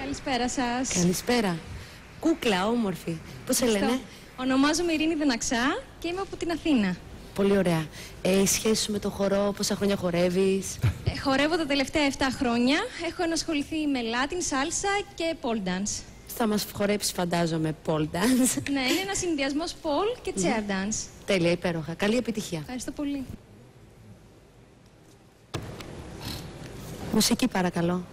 Καλησπέρα σας. Καλησπέρα. Κούκλα, όμορφη. Πώς σε λένε? Ονομάζομαι Ειρήνη Δεναξά και είμαι από την Αθήνα. Πολύ ωραία. Η σχέση σου με το χορό, πόσα χρόνια χορεύεις? Χορεύω τα τελευταία 7 χρόνια. Έχω ενασχοληθεί με Latin, salsa και pole dance. Θα μας χορέψεις, φαντάζομαι, pole dance. Ναι, είναι ένας συνδυασμός pole και chair dance. Τέλεια, υπέροχα. Καλή επιτυχία. Ευχαριστώ πολύ. Μουσική, παρακαλώ.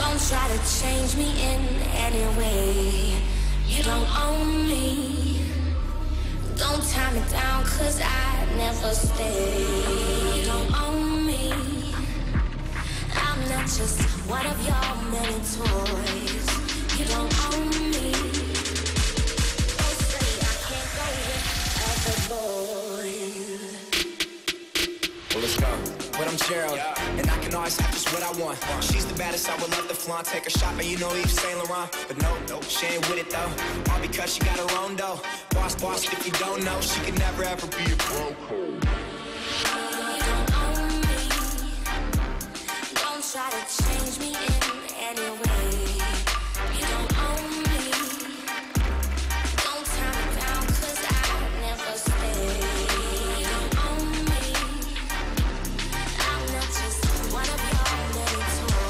Don't try to change me in any way. You don't own me. Don't tie me down 'cause I never stay. You don't own me. I'm not just one of your many toys. You don't own me. Don't say I can't go with other boys. Well, let's go. But I'm Gerald, and I can always have just what I want. She's the baddest, I would love to flaunt. Take her shopping, you know Yves Saint Laurent. But no, she ain't with it though. All because she got her own dough. Boss, if you don't know, she could never ever be a pro. You don't own me. Don't try to change me in any way. You don't own me. Don't tie me down 'cause I never stay. You don't own me. I'm not just one of your many toys.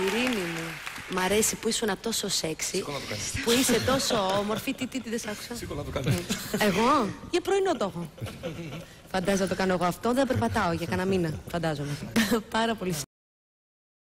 Ειρήνη μου, μ' αρέσει που ήσουν τόσο σεξι, που είσαι τόσο όμορφη. Τι δεν σ' άκουσα? Σήκω να το κάνω. Εγώ? Για πρωινό το έχω. Φαντάζομαι να το κάνω εγώ αυτό, δεν περπατάω για κανένα μήνα, φαντάζομαι. Πάρα πολύ.